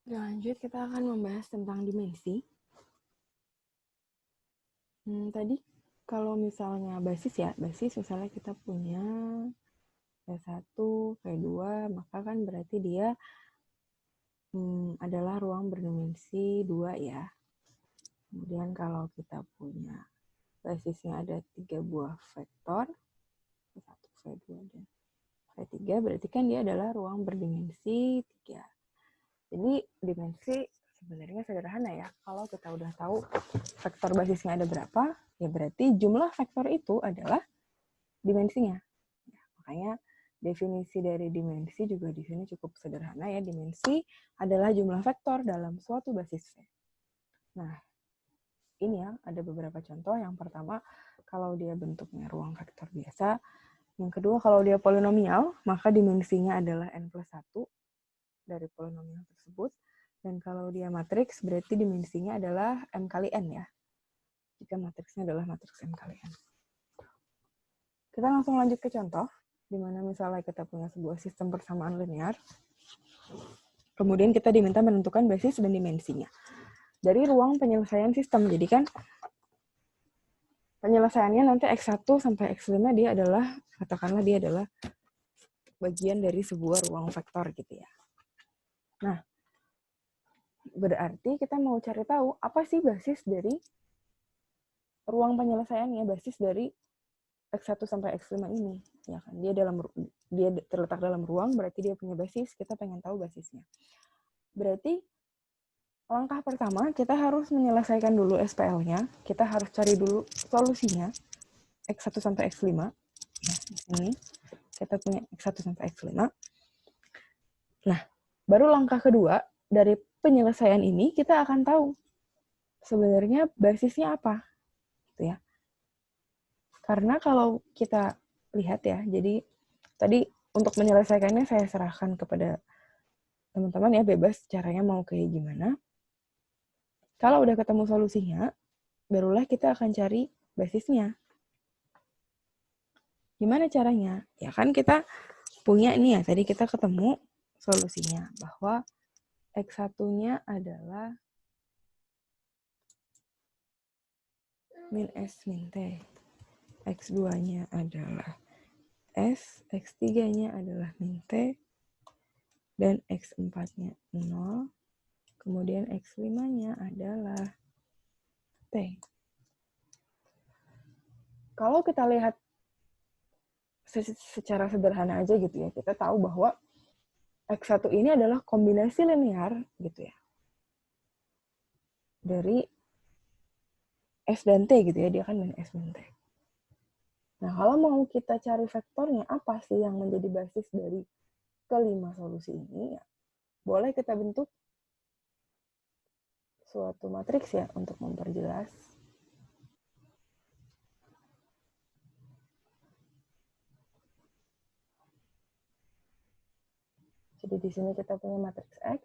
Lanjut, kita akan membahas tentang dimensi. Tadi kalau misalnya basis ya, basis misalnya kita punya V1, V2, maka kan berarti dia adalah ruang berdimensi 2 ya. Kemudian kalau kita punya basisnya ada 3 buah vektor, V1, V2, dan V3, berarti kan dia adalah ruang berdimensi 3. Jadi dimensi sebenarnya sederhana ya. Kalau kita udah tahu vektor basisnya ada berapa, ya berarti jumlah vektor itu adalah dimensinya. Ya, makanya definisi dari dimensi juga di sini cukup sederhana ya. Dimensi adalah jumlah vektor dalam suatu basis V. Nah, ini ya ada beberapa contoh. Yang pertama, kalau dia bentuknya ruang vektor biasa. Yang kedua, kalau dia polinomial, maka dimensinya adalah n+1 dari polinomial tersebut. Dan kalau dia matriks, berarti dimensinya adalah M kali N ya. Jika matriksnya adalah matriks M kali N. Kita langsung lanjut ke contoh, di mana misalnya kita punya sebuah sistem persamaan linear. Kemudian kita diminta menentukan basis dan dimensinya. Dari ruang penyelesaian sistem. Jadi kan penyelesaiannya nanti X1 sampai X5 dia adalah, katakanlah dia adalah bagian dari sebuah ruang vektor gitu ya. Nah, berarti kita mau cari tahu apa sih basis dari ruang penyelesaiannya, basis dari X1 sampai X5 ini. Ya kan? Dia terletak dalam ruang, berarti dia punya basis, kita pengen tahu basisnya. Berarti langkah pertama kita harus menyelesaikan dulu SPL-nya, kita harus cari dulu solusinya X1 sampai X5. Nah, di sini kita punya X1 sampai X5. Nah, baru langkah kedua dari penyelesaian ini kita akan tahu sebenarnya basisnya apa, gitu ya. Karena kalau kita lihat ya, jadi tadi untuk menyelesaikannya saya serahkan kepada teman-teman ya, bebas caranya mau kayak gimana. Kalau udah ketemu solusinya, barulah kita akan cari basisnya. Gimana caranya? Ya kan kita punya nih ya, tadi kita ketemu solusinya bahwa X1-nya adalah min S min T. X2-nya adalah S, X3-nya adalah min T, dan X4-nya 0, kemudian X5-nya adalah T. Kalau kita lihat secara sederhana aja gitu ya, kita tahu bahwa X1 ini adalah kombinasi linear gitu ya, dari S dan T gitu ya, dia kan min S min T. Nah, kalau mau kita cari vektornya, apa sih yang menjadi basis dari kelima solusi ini? Ya, boleh kita bentuk suatu matriks ya untuk memperjelas. Jadi di sini kita punya matriks X.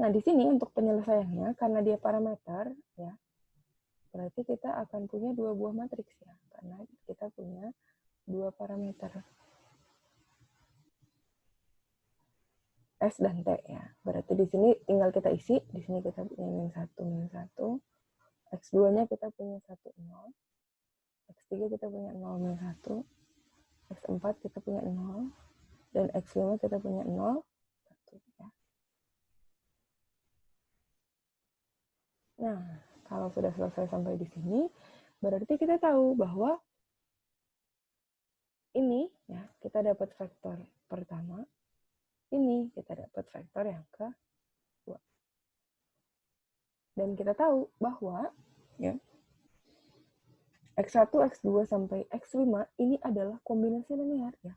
Nah, di sini untuk penyelesaiannya, karena dia parameter, ya, berarti kita akan punya dua buah matriks ya, karena kita punya dua parameter. S dan T ya. Berarti di sini tinggal kita isi, di sini kita punya min 1, X2-nya kita punya 1, 0, X3 kita punya 0, min 1, X4 kita punya 0, dan X5 kita punya 0, 1 ya. Nah, kalau sudah selesai sampai di sini, berarti kita tahu bahwa ini ya, kita dapat vektor pertama, ini kita dapat vektor yang kedua. Dan kita tahu bahwa ya, X1, X2, sampai X5 ini adalah kombinasi linear ya.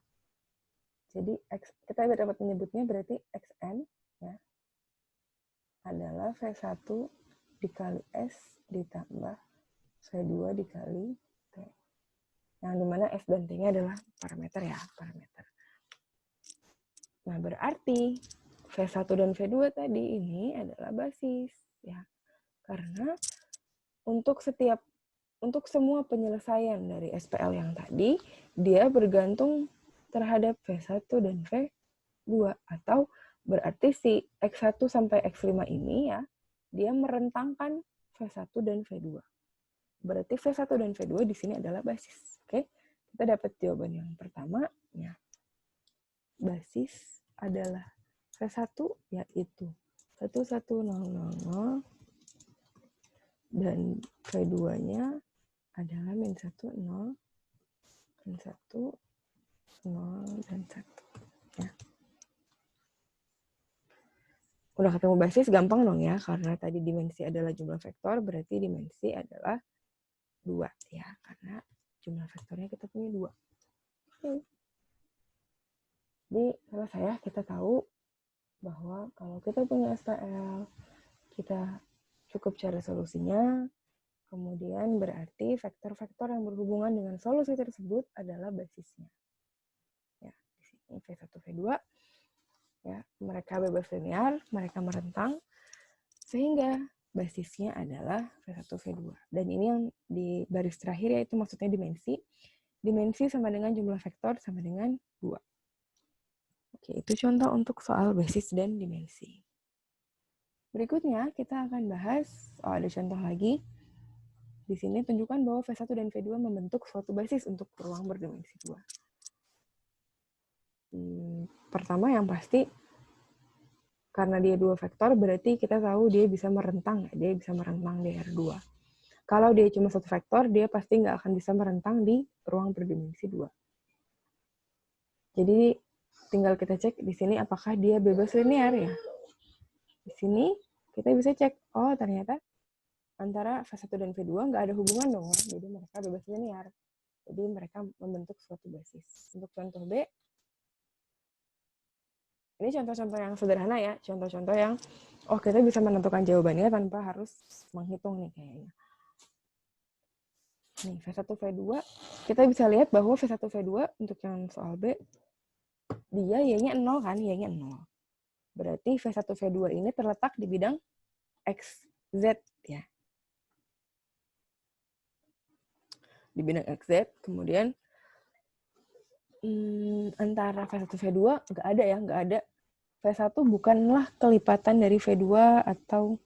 Jadi kita dapat menyebutnya berarti Xn ya, adalah V1 dikali S ditambah V2 dikali T. Yang dimana S dan T-nya adalah parameter ya, parameter. Nah, berarti V1 dan V2 tadi ini adalah basis ya. Karena untuk semua penyelesaian dari SPL yang tadi, dia bergantung terhadap V1 dan V2 atau Berarti si X1 sampai X5 ini ya, dia merentangkan V1 dan V2. Berarti V1 dan V2 di sini adalah basis. Oke, kita dapat jawaban yang pertama. Ya. Basis adalah V1 yaitu 11000 dan V2-nya adalah min 1, 0, min 1, 0, dan 1. Ya. Udah ketemu basis, gampang dong ya, karena tadi dimensi adalah jumlah vektor, berarti dimensi adalah 2 ya, karena jumlah vektornya kita punya 2. Oke. Jadi selesai ya, kita tahu bahwa kalau kita punya STL, kita cukup cari solusinya, kemudian berarti vektor-vektor yang berhubungan dengan solusi tersebut adalah basisnya. Ya, di sini V1, V2, ya, mereka bebas linear, mereka merentang, sehingga basisnya adalah V1, V2. Dan ini yang di baris terakhir yaitu maksudnya dimensi. Dimensi sama dengan jumlah vektor sama dengan 2. Oke, itu contoh untuk soal basis dan dimensi. Berikutnya kita akan bahas, ada contoh lagi. Di sini tunjukkan bahwa V1 dan V2 membentuk suatu basis untuk ruang berdimensi 2. Pertama yang pasti, karena dia 2 vektor, berarti kita tahu dia bisa merentang. Dia bisa merentang di R2. Kalau dia cuma 1 vektor, dia pasti nggak akan bisa merentang di ruang berdimensi 2. Jadi tinggal kita cek di sini apakah dia bebas linear ya. Di sini kita bisa cek, oh ternyata antara V1 dan V2 nggak ada hubungan dong. Jadi mereka bebas linear. Jadi mereka membentuk suatu basis. Untuk contoh B, ini contoh-contoh yang sederhana ya. Contoh-contoh yang, oh kita bisa menentukan jawabannya tanpa harus menghitung nih kayaknya. Nih, V1, V2, kita bisa lihat bahwa V1, V2 untuk yang soal B, dia Y-nya 0 kan, Y-nya 0. Berarti V1, V2 ini terletak di bidang XZ ya. Di bidang XZ, kemudian antara V1, V2 nggak ada ya, nggak ada. V1 bukanlah kelipatan dari V2 atau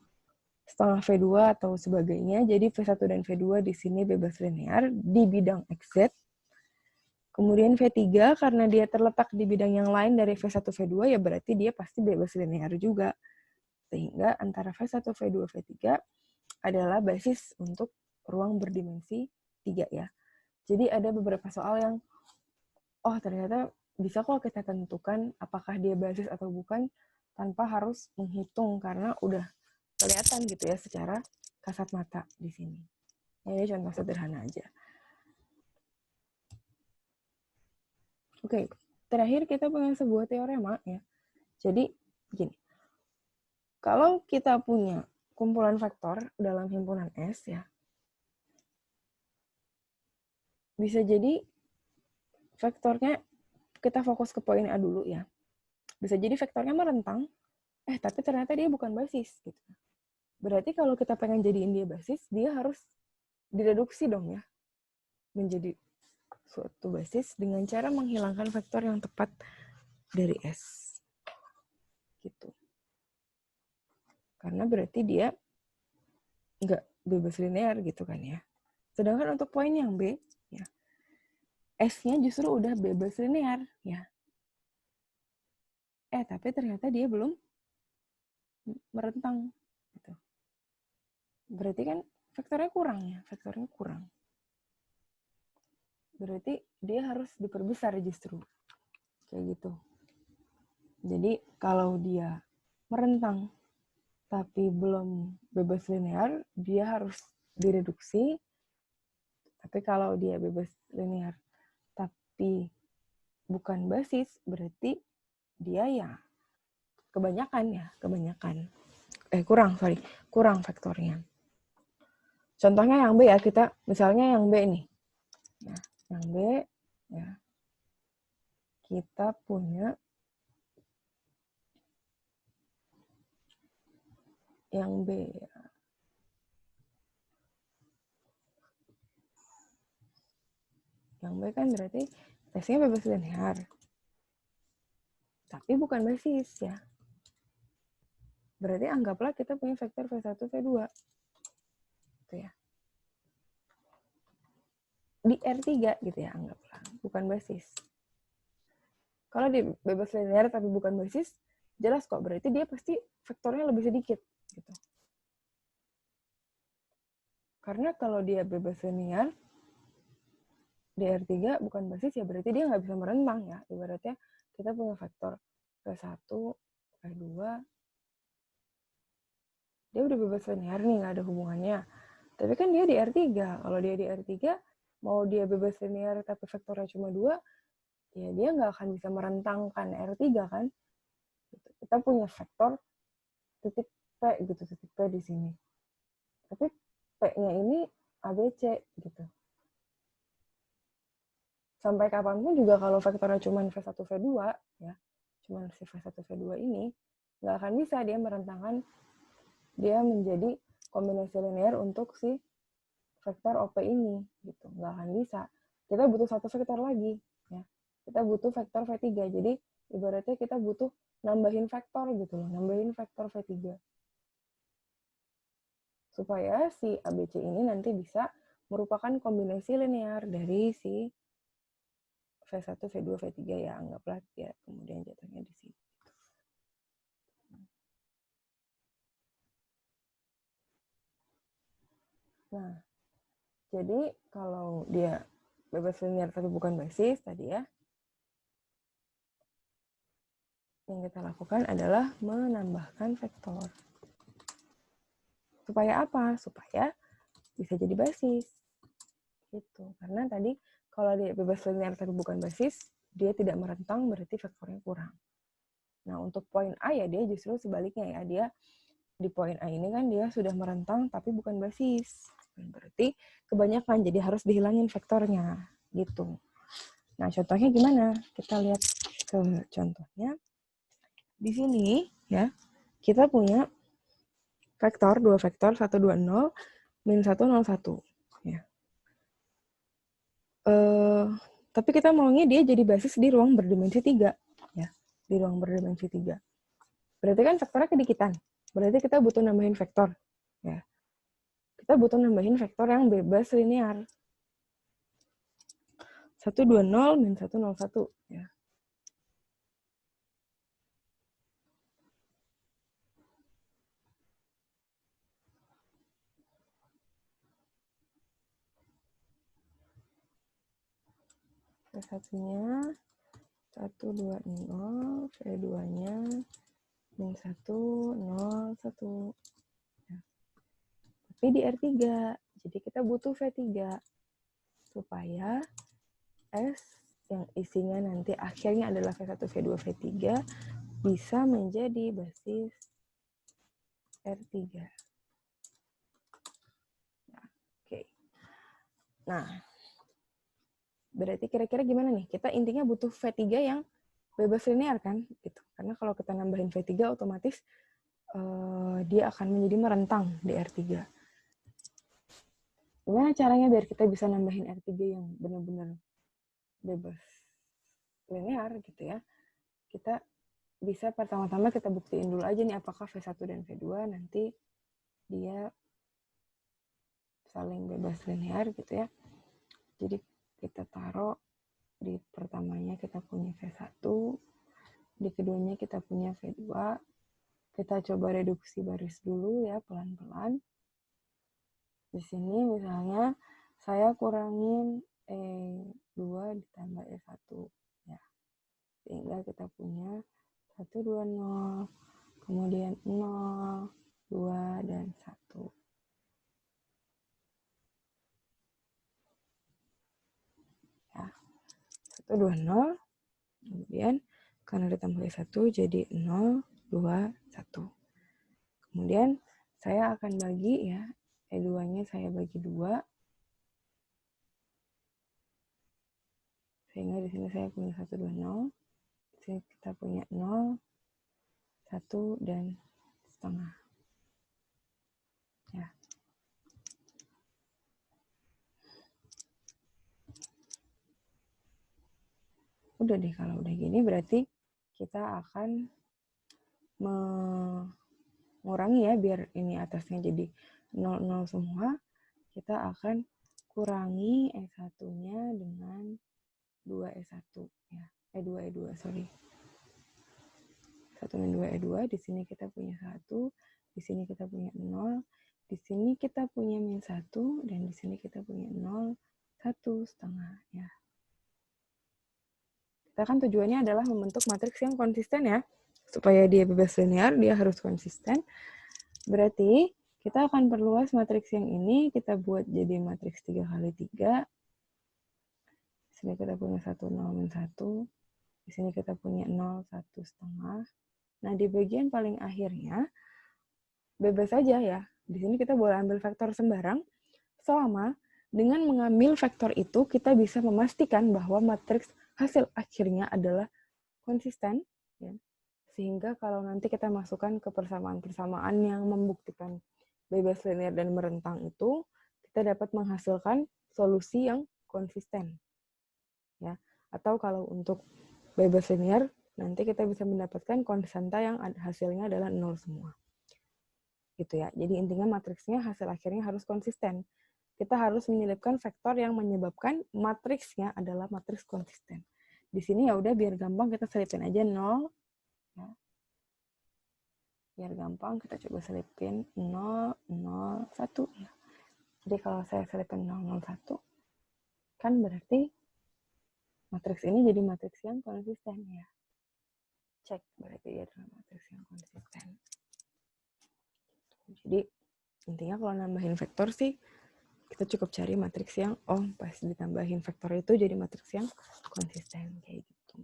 setengah V2 atau sebagainya. Jadi V1 dan V2 di sini bebas linear di bidang XZ. Kemudian V3 karena dia terletak di bidang yang lain dari V1, V2 ya berarti dia pasti bebas linear juga. Sehingga antara V1, V2, V3 adalah basis untuk ruang berdimensi 3 ya. Jadi ada beberapa soal yang oh ternyata bisa kok kita tentukan apakah dia basis atau bukan tanpa harus menghitung karena udah kelihatan gitu ya secara kasat mata di sini. Ini contoh sederhana aja. Oke, terakhir kita punya sebuah teorema ya. Jadi begini. Kalau kita punya kumpulan vektor dalam himpunan S ya, bisa jadi vektornya, kita fokus ke poin A dulu ya. Bisa jadi vektornya merentang, tapi ternyata dia bukan basis gitu. Berarti kalau kita pengen jadiin dia basis, dia harus direduksi dong ya menjadi suatu basis dengan cara menghilangkan vektor yang tepat dari S. Gitu. Karena berarti dia nggak bebas linear gitu kan ya. Sedangkan untuk poin yang B, ya, S-nya justru udah bebas linear ya. Tapi ternyata dia belum merentang. Gitu. Berarti kan vektornya kurang ya, vektornya kurang. Berarti dia harus diperbesar justru. Kayak gitu. Jadi kalau dia merentang tapi belum bebas linear, dia harus direduksi. Tapi kalau dia bebas linear tapi bukan basis, berarti dia ya kebanyakan. Kurang vektornya. Contohnya yang B ya, kita misalnya yang B nih. Nah, yang B ya. Kita punya yang B ya. Yang B kan berarti tesnya bebas linear. Tapi bukan basis ya. Berarti anggaplah kita punya vektor V1, V2. Gitu ya. Di R3 gitu ya, anggaplah. Bukan basis. Kalau di bebas linear tapi bukan basis, jelas kok. Berarti dia pasti vektornya lebih sedikit. Gitu. Karena kalau dia bebas linear, di R3 bukan basis, ya berarti dia nggak bisa merentang ya. Ibaratnya kita punya vektor V1, V2, dia udah bebas linear nih, nggak ada hubungannya. Tapi kan dia di R3. Kalau dia di R3, mau dia bebas linear tapi vektornya cuma 2, ya dia nggak akan bisa merentangkan R3 kan. Kita punya vektor titik P gitu, titik P di sini. Tapi P-nya ini ABC gitu. Sampai kapanpun juga kalau vektornya cuma V1, V2, ya, cuma si V1, V2 ini, nggak akan bisa dia merentangkan, dia menjadi kombinasi linear untuk si vektor OP ini, gitu. Nggak akan bisa. Kita butuh satu vektor lagi, ya. Kita butuh vektor V3. Jadi, ibaratnya kita butuh nambahin vektor gitu loh, nambahin vektor V3. Supaya si ABC ini nanti bisa merupakan kombinasi linear dari si V1, V2, V3 ya, anggaplah ya, kemudian jatuhnya di sini. Nah, jadi kalau dia bebas linear tapi bukan basis tadi ya, yang kita lakukan adalah menambahkan vektor. Supaya apa? Supaya bisa jadi basis. Gitu. Karena tadi kalau dia bebas linear tapi bukan basis, dia tidak merentang, berarti vektornya kurang. Nah, untuk poin A ya dia justru sebaliknya ya. Dia di poin A ini kan dia sudah merentang tapi bukan basis. Berarti kebanyakan, jadi harus dihilangin vektornya. Gitu. Nah, contohnya gimana? Kita lihat ke contohnya. Di sini ya, kita punya vektor, 2 vektor, 1, 2, 0, min 1, 0, 1. Ya. Tapi kita maunya dia jadi basis di ruang berdimensi 3. Ya. Di ruang berdimensi 3. Berarti kan vektornya kedikitan. Berarti kita butuh nambahin vektor. Ya. Kita butuh nambahin vektor yang bebas linear. 1, 2, 0, min 1, 0, 1. Ya. V1-nya 1, 2, 0, V2-nya min 1, 0, 1. Ya. Tapi di R3, jadi kita butuh V3 supaya S yang isinya nanti akhirnya adalah V1, V2, V3 bisa menjadi basis R3. Nah, oke. Nah, berarti kira-kira gimana nih? Kita intinya butuh V3 yang bebas linear kan? Gitu. Karena kalau kita nambahin V3 otomatis dia akan menjadi merentang di R3. Gimana caranya biar kita bisa nambahin R3 yang benar-benar bebas linear gitu ya? Kita bisa pertama-tama kita buktiin dulu aja nih apakah V1 dan V2 nanti dia saling bebas linear gitu ya. Jadi kita taruh di pertamanya kita punya V1, di keduanya kita punya V2. Kita coba reduksi baris dulu ya, pelan-pelan. Di sini misalnya saya kurangin E2 ditambah E1 ya. Sehingga kita punya 1, 2, 0, kemudian 0, 2, dan 1. Ya. 1, 2, 0, kemudian karena ditambah E1 jadi 0, 2, 1. Kemudian saya akan bagi ya, E2-nya saya bagi 2. Sehingga di sini saya punya 1, 2, 0. Di sini kita punya 0, 1, dan setengah. Ya. Udah deh, kalau udah gini berarti kita akan ngurangi ya, biar ini atasnya jadi 0, 0 semua, kita akan kurangi E1-nya dengan 2E1 ya. E2, sorry. 1 dan 2E2, di sini kita punya 1, di sini kita punya 0, di sini kita punya min 1, dan di sini kita punya 0, 1 setengah ya. Kita kan tujuannya adalah membentuk matriks yang konsisten ya. Supaya dia bebas linear, dia harus konsisten. Berarti kita akan perluas matriks yang ini, kita buat jadi matriks 3 kali 3. Di sini kita punya 1, 0, min 1. Di sini kita punya 0, 1 setengah. Nah, di bagian paling akhirnya, bebas saja ya. Di sini kita boleh ambil vektor sembarang, selama dengan mengambil vektor itu, kita bisa memastikan bahwa matriks hasil akhirnya adalah konsisten, ya. Sehingga kalau nanti kita masukkan ke persamaan-persamaan yang membuktikan bebas linear dan merentang itu, kita dapat menghasilkan solusi yang konsisten. Ya. Atau kalau untuk bebas linear, nanti kita bisa mendapatkan konstanta yang hasilnya adalah 0 semua. Gitu ya. Jadi intinya matriksnya hasil akhirnya harus konsisten. Kita harus menyelipkan vektor yang menyebabkan matriksnya adalah matriks konsisten. Di sini ya udah biar gampang kita selipin aja 0. Ya. Biar gampang kita coba selipin 0, 0, 1 ya. Jadi kalau saya selipin 0, 0, 1 kan berarti matriks ini jadi matriks yang konsisten ya. Cek berarti dia adalah matriks yang konsisten. Jadi intinya kalau nambahin vektor sih kita cukup cari matriks yang pas ditambahin vektor itu jadi matriks yang konsisten kayak gitu.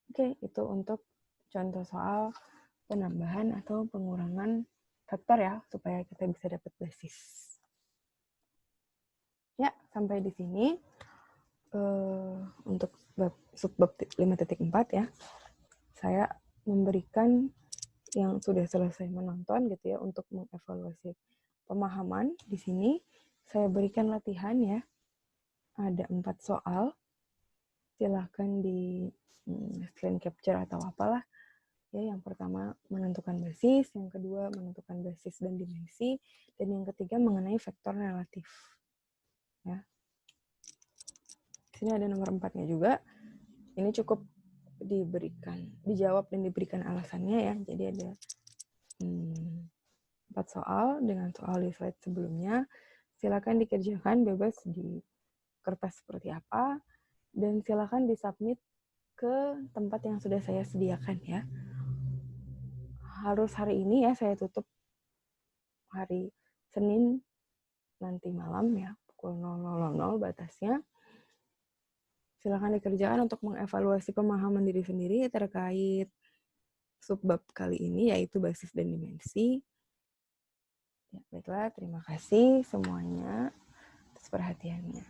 Oke, itu untuk contoh soal penambahan atau pengurangan vektor ya supaya kita bisa dapat basis. Ya, sampai di sini untuk subbab 5.4 ya. Saya memberikan yang sudah selesai menonton gitu ya untuk mengevaluasi pemahaman. Di sini saya berikan latihan ya. Ada 4 soal. Silahkan di screen capture atau apalah. Ya, yang pertama menentukan basis, yang kedua menentukan basis dan dimensi, dan yang ketiga mengenai vektor relatif. Ya. Di sini ada nomor 4-nya juga. Ini cukup dijawab dan diberikan alasannya ya. Jadi ada 4 soal dengan soal di slide sebelumnya. Silakan dikerjakan bebas di kertas seperti apa, dan silakan disubmit ke tempat yang sudah saya sediakan ya. Harus hari ini ya, saya tutup hari Senin nanti malam ya, pukul 00.00 batasnya. Silakan dikerjakan untuk mengevaluasi pemahaman diri sendiri terkait subbab kali ini, yaitu basis dan dimensi. Ya, baiklah, terima kasih semuanya atas perhatiannya.